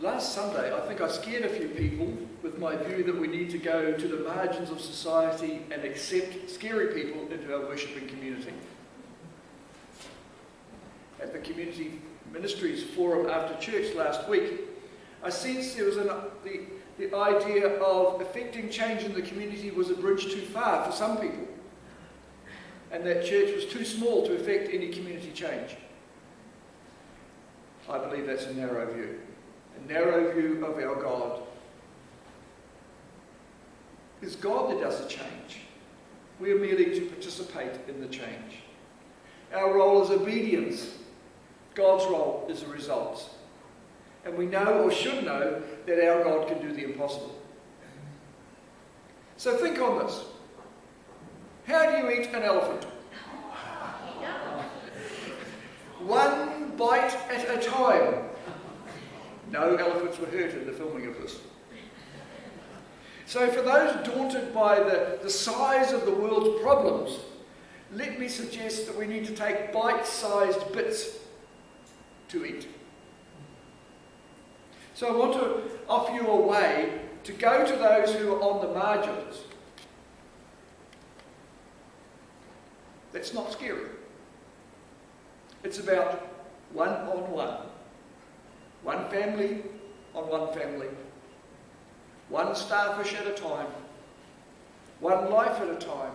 Last Sunday, I think I scared a few people with my view that we need to go to the margins of society and accept scary people into our worshipping community. At the Community Ministries Forum after church last week, I sensed there was the idea of effecting change in the community was a bridge too far for some people, and that church was too small to effect any community change. I believe that's a narrow view of our God. It's God that does the change. We are merely to participate in the change. Our role is obedience. God's role is a result. And we know, or should know, that our God can do the impossible. So think on this. How do you eat an elephant? One bite at a time. No elephants were hurt in the filming of this. So for those daunted by the size of the world's problems, let me suggest that we need to take bite-sized bits to eat. So I want to offer you a way to go to those who are on the margins. That's not scary. It's about one-on-one. One family on one family. One starfish at a time. One life at a time.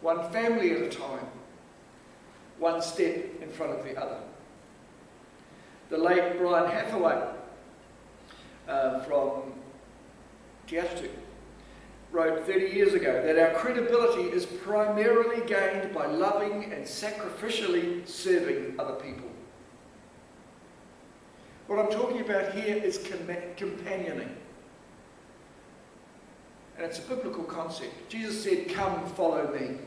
One family at a time. One step in front of the other. The late Brian Hathaway from Te Atatu wrote 30 years ago that our credibility is primarily gained by loving and sacrificially serving other people. What I'm talking about here is companioning. And it's a biblical concept. Jesus said, "Come, follow me."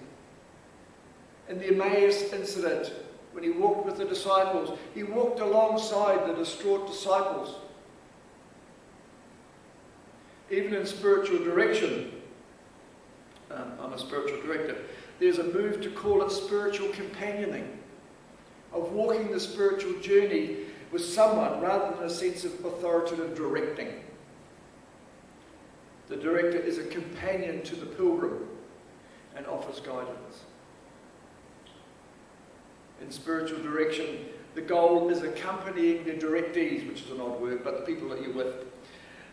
In the Emmaus incident, when he walked with the disciples, he walked alongside the distraught disciples. Even in spiritual direction, I'm a spiritual director, there's a move to call it spiritual companioning, of walking the spiritual journey with someone rather than a sense of authoritative directing. The director is a companion to the pilgrim and offers guidance. In spiritual direction, the goal is accompanying the directees, which is an odd word, but the people that you're with,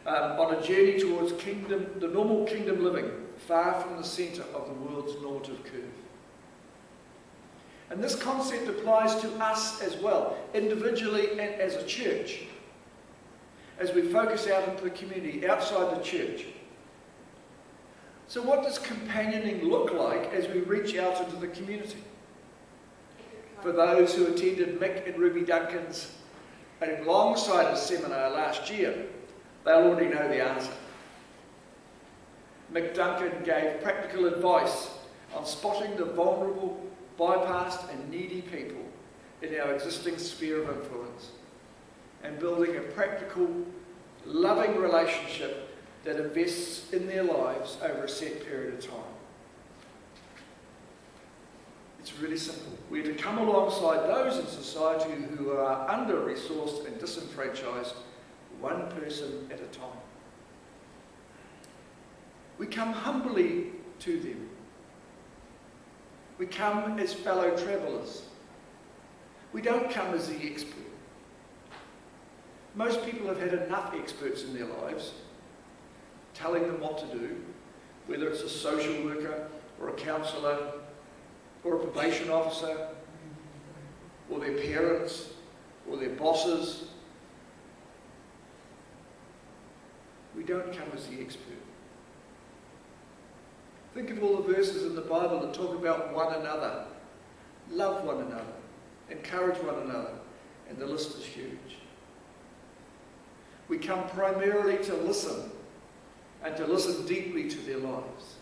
on a journey towards the normal kingdom living, far from the centre of the world's normative curve. And this concept applies to us as well, individually and as a church, as we focus out into the community, outside the church. So what does companioning look like as we reach out into the community? For those who attended Mick and Ruby Duncan's alongside a seminar last year, they'll already know the answer. Mick Duncan gave practical advice on spotting the vulnerable, bypassed and needy people in our existing sphere of influence and building a practical, loving relationship that invests in their lives over a set period of time. It's really simple. We're to come alongside those in society who are under-resourced and disenfranchised, one person at a time. We come humbly to them. We come as fellow travellers. We don't come as the expert. Most people have had enough experts in their lives telling them what to do, whether it's a social worker or a counsellor or a probation officer or their parents or their bosses. We don't come as the expert. Think of all the verses in the Bible that talk about one another. Love one another. Encourage one another. And the list is huge. We come primarily to listen, and to listen deeply to their lives.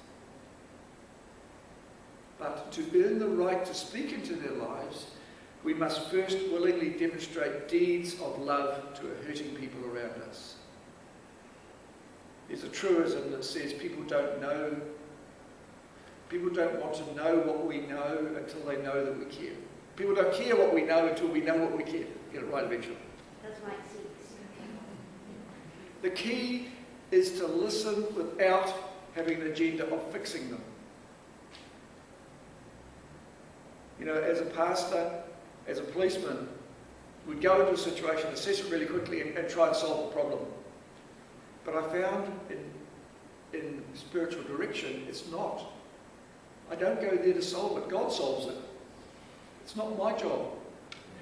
But to earn the right to speak into their lives, we must first willingly demonstrate deeds of love to hurting people around us. There's a truism that says people don't want to know what we know until they know that we care. People don't care what we know until we know what we care. Get it right eventually. That's why it seems. The key is to listen without having an agenda of fixing them. You know, as a pastor, as a policeman, we'd go into a situation, assess it really quickly and try and solve the problem. But I found in spiritual direction, it's not. I don't go there to solve it. God solves it. It's not my job.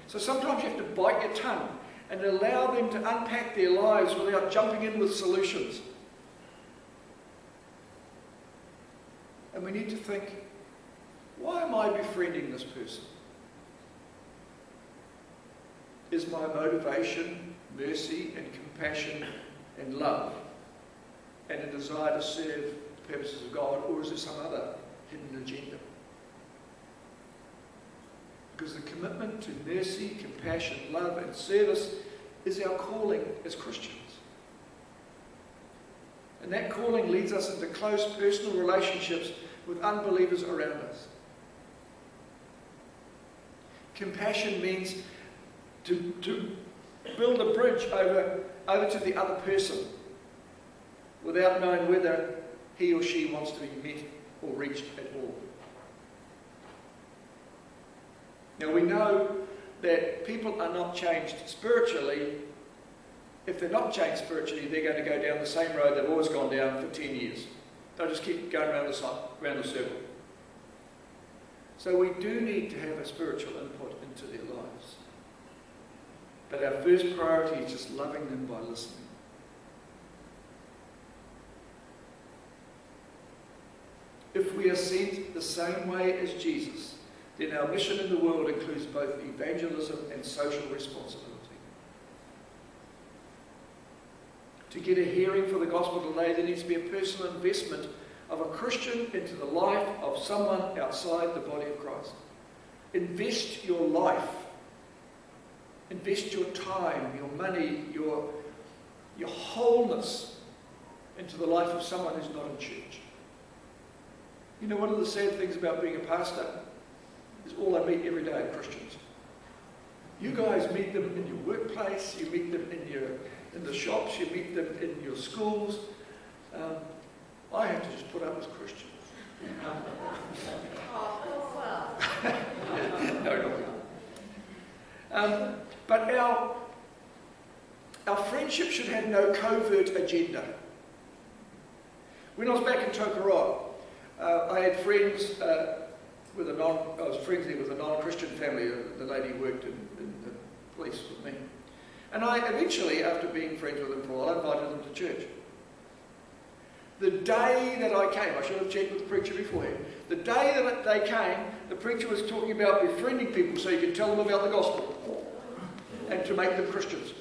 So sometimes you have to bite your tongue and allow them to unpack their lives without jumping in with solutions. And we need to think, why am I befriending this person? Is my motivation mercy and compassion and love and a desire to serve the purposes of God, or is there some other hidden agenda? Because the commitment to mercy, compassion, love and service is our calling as Christians. And that calling leads us into close personal relationships with unbelievers around us. Compassion means to build a bridge over to the other person without knowing whether he or she wants to be met or reached at all. Now we know that people are not changed spiritually. If they're not changed spiritually, they're going to go down the same road they've always gone down for 10 years. They'll just keep going around the circle. So we do need to have a spiritual input into their lives. But our first priority is just loving them by listening. If we are sent the same way as Jesus, then our mission in the world includes both evangelism and social responsibility. To get a hearing for the gospel today, there needs to be a personal investment of a Christian into the life of someone outside the body of Christ. Invest your life. Invest your time, your money, your wholeness into the life of someone who's not in church. You know, one of the sad things about being a pastor is all I meet every day are Christians. You guys meet them in your workplace, you meet them in the shops, you meet them in your schools. I have to just put up with Christians. No, not but our friendship should have no covert agenda. When I was back in Tokoroa, I had friends I was friends there with a non-Christian family. The lady worked in the police with me. And I eventually, after being friends with them for a while, I invited them to church. The day that I came, I should have checked with the preacher beforehand. The day that they came, the preacher was talking about befriending people so you could tell them about the gospel and to make them Christians.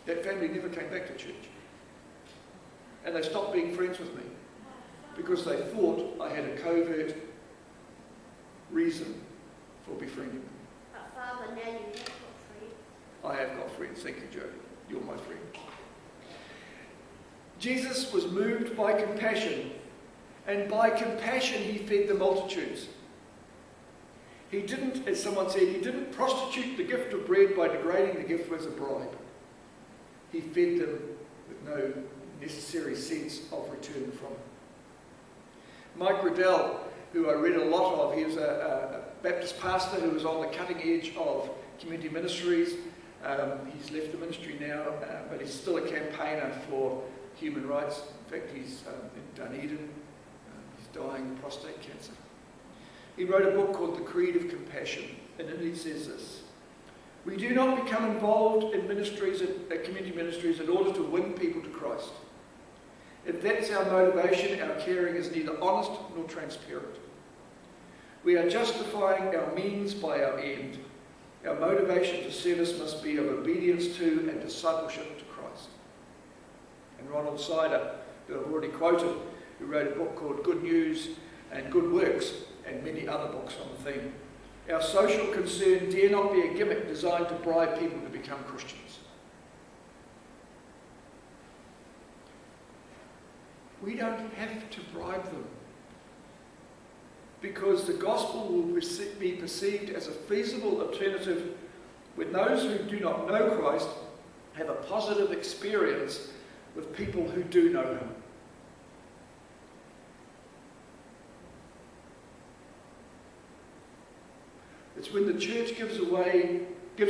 That family never came back to church. And they stopped being friends with me because they thought I had a covert reason for befriending them. But Father, now you have got friends. I have got friends. Thank you, Jody. You're my friend. Jesus was moved by compassion, and by compassion he fed the multitudes. He didn't, as someone said, he didn't prostitute the gift of bread by degrading the gift as a bribe. He fed them with no necessary sense of return from it. Mike Riddell, who I read a lot of, he was a Baptist pastor who was on the cutting edge of community ministries. He's left the ministry now, but he's still a campaigner for human rights. In fact, he's in Dunedin. He's dying of prostate cancer. He wrote a book called The Creed of Compassion, and in it he says this: "We do not become involved in ministries, community ministries, in order to win people to Christ. If that's our motivation, our caring is neither honest nor transparent. We are justifying our means by our end. Our motivation to service must be of obedience to and discipleship to Christ." And Ronald Sider, who I've already quoted, who wrote a book called Good News and Good Works, and many other books on the theme: "Our social concern dare not be a gimmick designed to bribe people to become Christians." We don't have to bribe them, because the gospel will be perceived as a feasible alternative when those who do not know Christ have a positive experience with people who do know him. It's when the church gives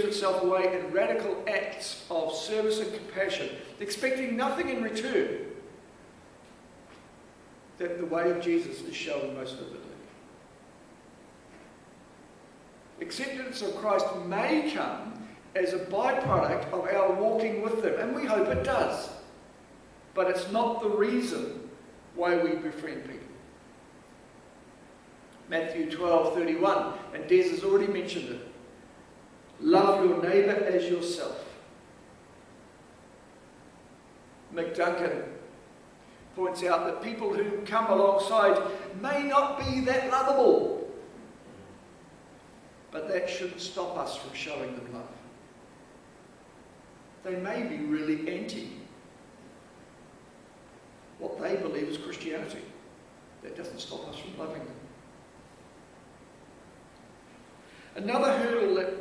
itself away in radical acts of service and compassion, expecting nothing in return, that the way of Jesus is shown most vividly. Acceptance of Christ may come as a byproduct of our walking with them, and we hope it does. But it's not the reason why we befriend people. Matthew 12:31, and Des has already mentioned it. Love your neighbour as yourself. Mick Duncan points out that people who come alongside may not be that lovable, but that shouldn't stop us from showing them love. They may be really anti what they believe is Christianity. That doesn't stop us from loving them. Another hurdle that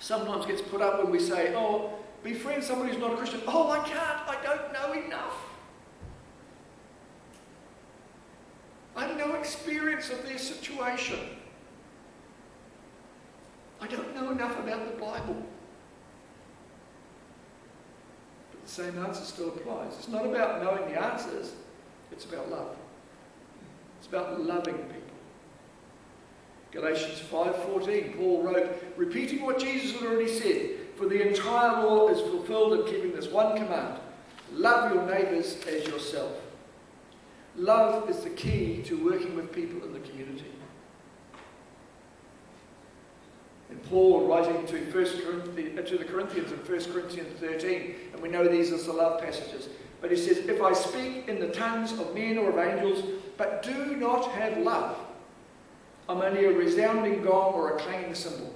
sometimes gets put up when we say, oh, befriend somebody who's not a Christian. Oh, I can't. I don't know enough. I have no experience of their situation. I don't know enough about the Bible. But the same answer still applies. It's not about knowing the answers. It's about love. It's about loving people. Galatians 5:14, Paul wrote, repeating what Jesus had already said, for the entire law is fulfilled in keeping this one command, love your neighbours as yourself. Love is the key to working with people in the community. And Paul, writing to the Corinthians in 1 Corinthians 13, and we know these as the love passages, but he says, if I speak in the tongues of men or of angels, but do not have love, I'm only a resounding gong or a clanging cymbal.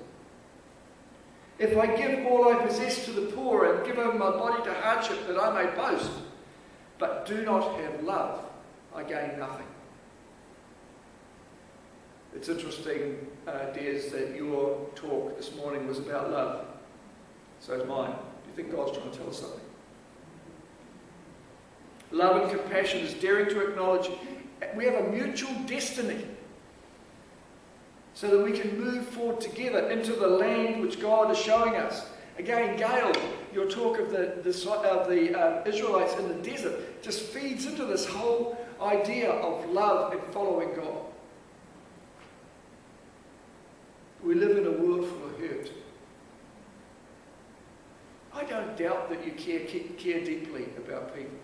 If I give all I possess to the poor and give over my body to hardship that I may boast, but do not have love, I gain nothing. It's interesting, Des, that your talk this morning was about love. So is mine. Do you think God's trying to tell us something? Love and compassion is daring to acknowledge we have a mutual destiny, so that we can move forward together into the land which God is showing us. Again, Gail, your talk of the Israelites in the desert just feeds into this whole idea of love and following God. We live in a world full of hurt. I don't doubt that you care deeply about people.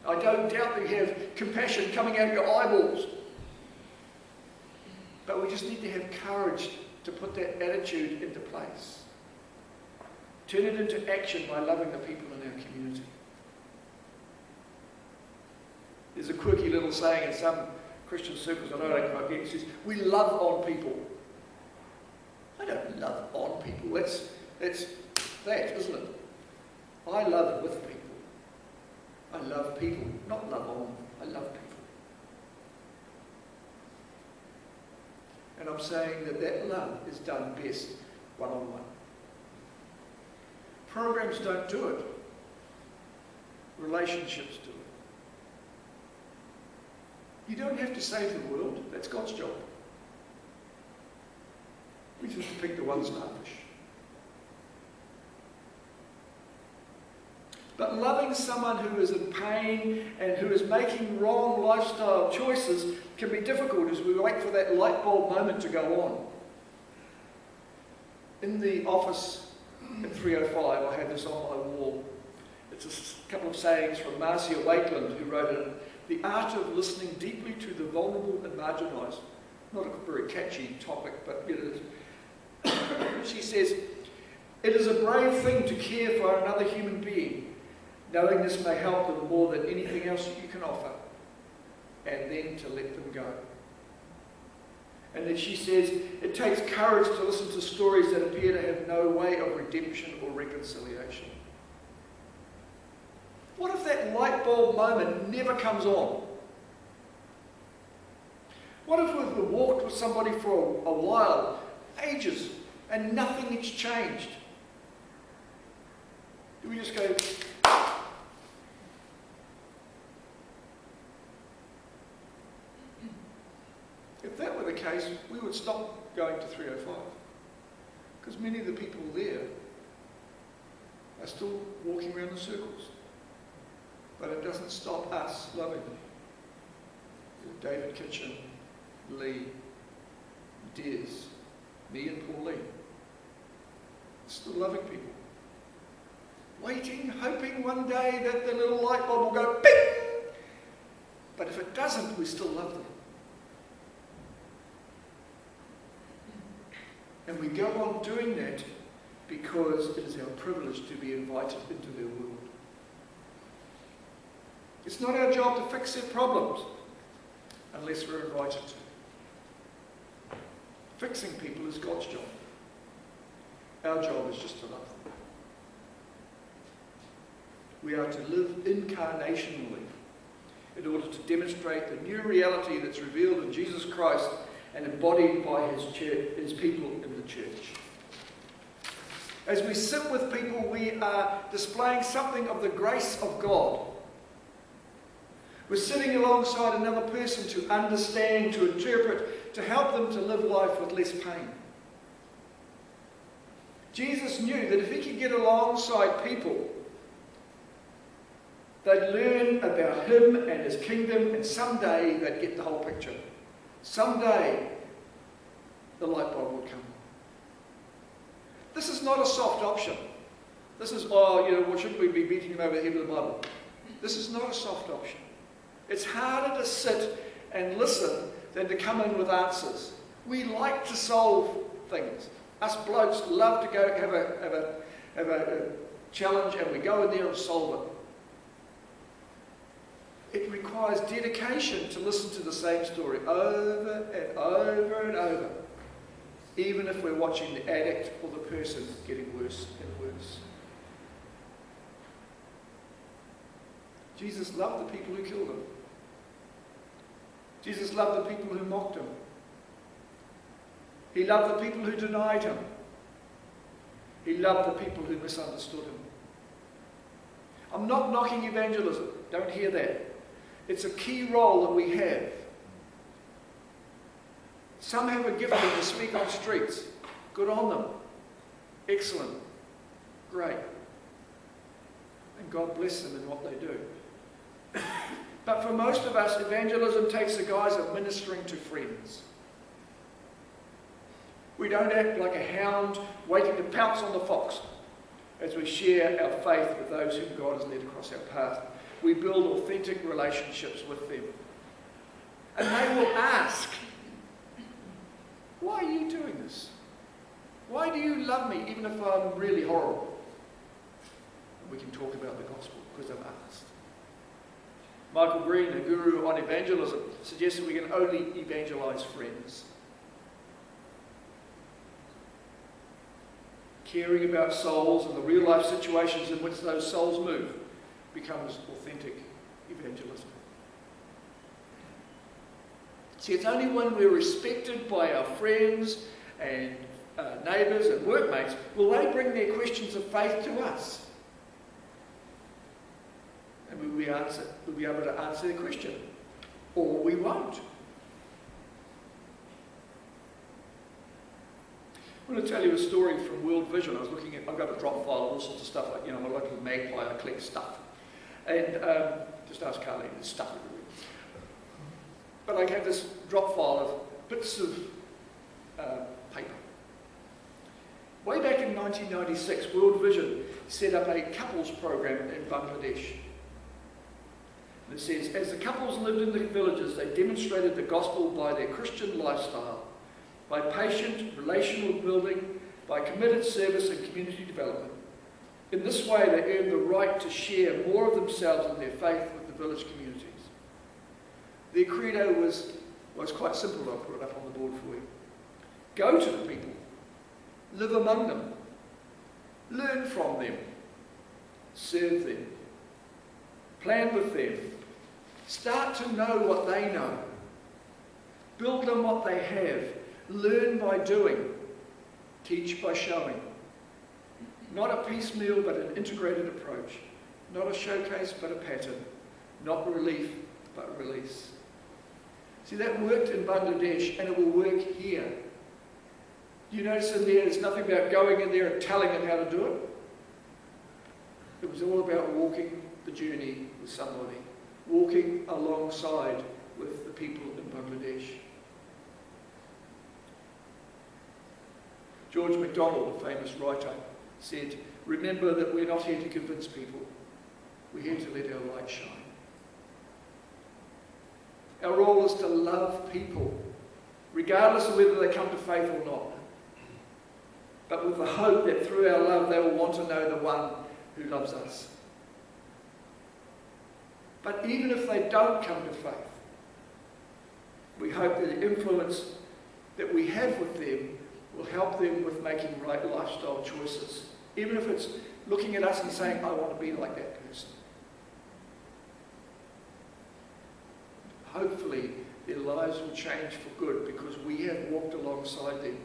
I don't doubt that you have compassion coming out of your eyeballs. But we just need to have courage to put that attitude into place. Turn it into action by loving the people in our community. There's a quirky little saying in some Christian circles, I don't quite get it, says, we love on people. I don't love on people. That's that, isn't it? I love with people. I love people, not love on. I love people. And I'm saying that love is done best one-on-one. Programs don't do it. Relationships do it. You don't have to save the world. That's God's job. We just have to pick the ones lavish. But loving someone who is in pain and who is making wrong lifestyle choices can be difficult as we wait for that light bulb moment to go on. In the office at 305, I have this on my wall. It's a couple of sayings from Marcia Wakeland, who wrote it, the art of listening deeply to the vulnerable and marginalised. Not a very catchy topic, but it is. She says, it is a brave thing to care for another human being, knowing this may help them more than anything else that you can offer, and then to let them go. And then she says, it takes courage to listen to stories that appear to have no way of redemption or reconciliation. What if that light bulb moment never comes on? What if we've walked with somebody for a while, ages, and nothing has changed? Do we just go, if that were the case, we would stop going to 305. Because many of the people there are still walking around in circles. But it doesn't stop us loving them. David Kitchen, Lee, Des, me and Pauline. Still loving people. Waiting, hoping one day that the little light bulb will go ping! But if it doesn't, we still love them. And we go on doing that because it is our privilege to be invited into their world. It's not our job to fix their problems unless we're invited to. Fixing people is God's job. Our job is just to love them. We are to live incarnationally in order to demonstrate the new reality that's revealed in Jesus Christ and embodied by his people in the church. As we sit with people, we are displaying something of the grace of God. We're sitting alongside another person to understand, to interpret, to help them to live life with less pain. Jesus knew that if he could get alongside people, they'd learn about him and his kingdom, and someday they'd get the whole picture. Someday the light bulb would come. This is not a soft option. This is, well, shouldn't we be beating him over the head with the Bible? This is not a soft option. It's harder to sit and listen than to come in with answers. We like to solve things. Us blokes love to go have a challenge, and we go in there and solve it. It requires dedication to listen to the same story over and over and over, even if we're watching the addict or the person getting worse and worse. Jesus loved the people who killed him. Jesus loved the people who mocked him. He loved the people who denied him. He loved the people who misunderstood him. I'm not knocking evangelism. Don't hear that. It's a key role that we have. Some have a gifting to speak on streets. Good on them. Excellent. Great. And God bless them in what they do. But for most of us, evangelism takes the guise of ministering to friends. We don't act like a hound waiting to pounce on the fox as we share our faith with those whom God has led across our path. We build authentic relationships with them. And they will ask, why are you doing this? Why do you love me even if I'm really horrible? And we can talk about the gospel because they've asked. Michael Green, a guru on evangelism, suggests that we can only evangelize friends. Caring about souls and the real life situations in which those souls move becomes authentic evangelism. See, it's only when we're respected by our friends and neighbours and workmates will they bring their questions of faith to us. And we'll be able to answer their question. Or we won't. I'm going to tell you a story from World Vision. I've got a drop file of all sorts of stuff, like, I'm like a magpie, I collect stuff. And just ask Carly, there's stuff everywhere. But I have this drop file of bits of paper. Way back in 1996, World Vision set up a couples program in Bangladesh. And it says, as the couples lived in the villages, they demonstrated the gospel by their Christian lifestyle, by patient relational building, by committed service and community development. In this way, they earned the right to share more of themselves and their faith with the village communities. Their credo was quite simple. I'll put it up on the board for you. Go to the people. Live among them. Learn from them. Serve them. Plan with them. Start to know what they know. Build them what they have. Learn by doing. Teach by showing. Not a piecemeal, but an integrated approach. Not a showcase, but a pattern. Not relief, but release. See, that worked in Bangladesh, and it will work here. Do you notice in there's nothing about going in there and telling it how to do it? It was all about walking the journey with somebody, walking alongside with the people in Bangladesh. George MacDonald, a famous writer, said, "Remember that we're not here to convince people. We're here to let our light shine." Our role is to love people, regardless of whether they come to faith or not, but with the hope that through our love they will want to know the one who loves us. But even if they don't come to faith, we hope that the influence that we have with them will help them with making right lifestyle choices, even if it's looking at us and saying, "I want to be like that person." Hopefully their lives will change for good because we have walked alongside them.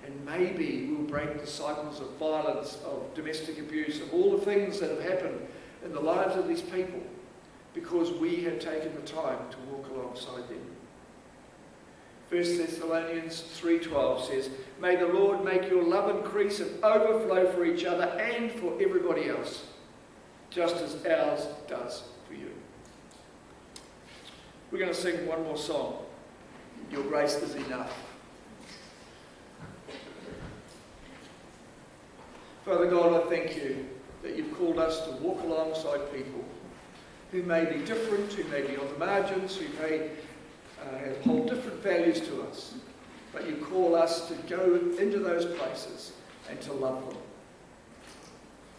And maybe we'll break the cycles of violence, of domestic abuse, of all the things that have happened in the lives of these people because we have taken the time to walk alongside them. 1 Thessalonians 3:12 says, "May the Lord make your love increase and overflow for each other and for everybody else, just as ours does for you." We're going to sing one more song, "Your Grace is Enough." Father God, I thank you that you've called us to walk alongside people who may be different, who may be on the margins, who may hold different values to us. But you call us to go into those places and to love them.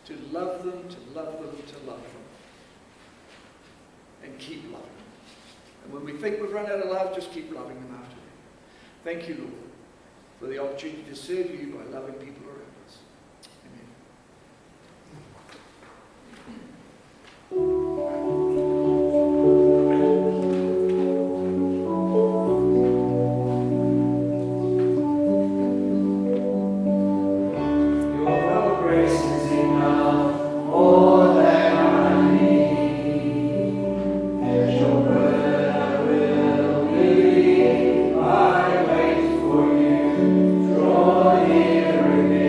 To love them, to love them, to love them. And keep loving them. And when we think we've run out of love, just keep loving them after that. Thank you, Lord, for the opportunity to serve you by loving people around us. Draw near again.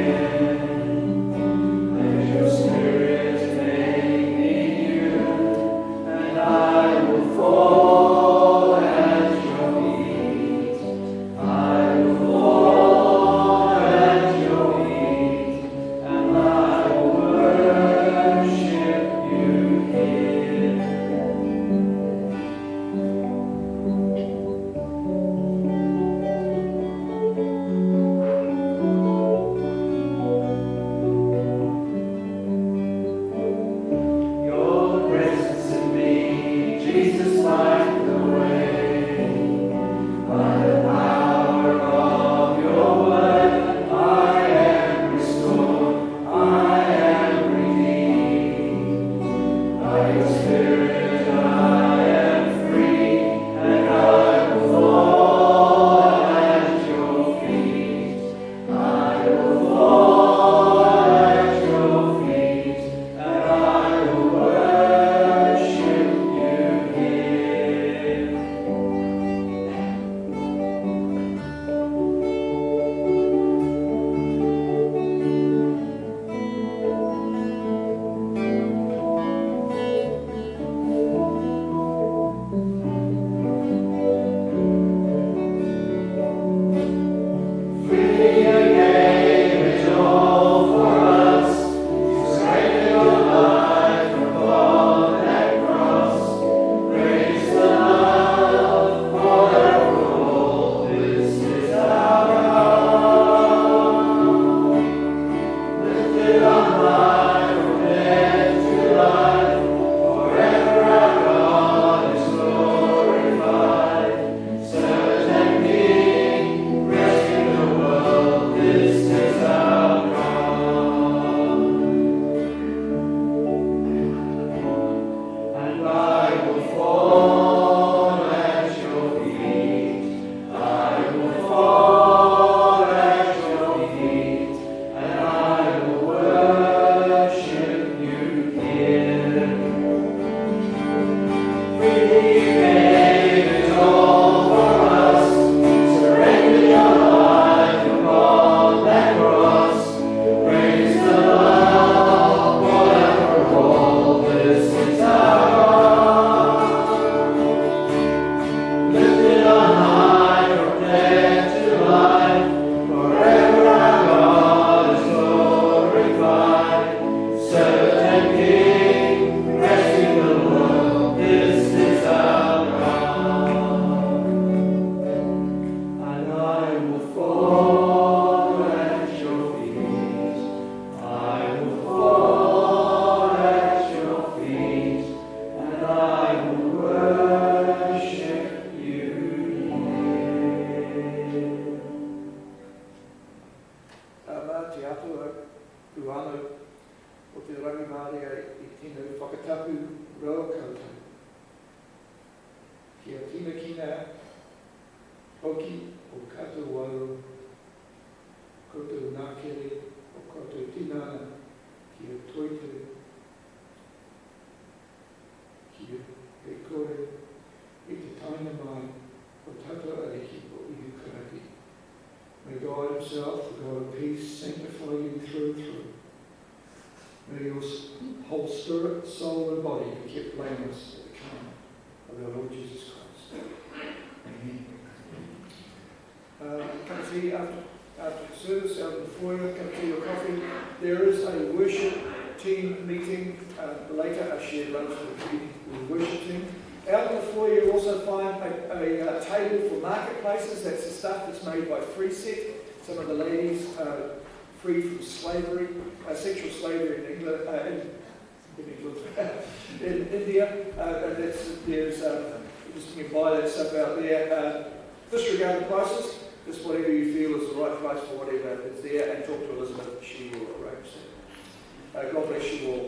I will worship you. Te atua uano o te rangi Māria I tino whakatapu roa koutou. Kia tina kina hoki o koutou wau, koutou nākere o koutou tinana, kia toitu, kia he kore, I te taina mai o tātou ariki o ihu karaki. May God Himself, the God of peace, sanctify you through and through. May your whole spirit, soul, and body be kept blameless at the coming of our Lord Jesus Christ. Amen. Come to you after the service, out in the foyer, come to your coffee. There is a worship team meeting later. I shared lunch with the worship team. Out in the foyer, you also find a table for marketplaces. That's the stuff that's made by Free Set. Some of the ladies free from slavery, sexual slavery in England, in India. There's just you can buy that stuff out there. Disregard the prices. Just whatever you feel is the right price for whatever is there, and talk to Elizabeth. She will arrange that. God bless you all.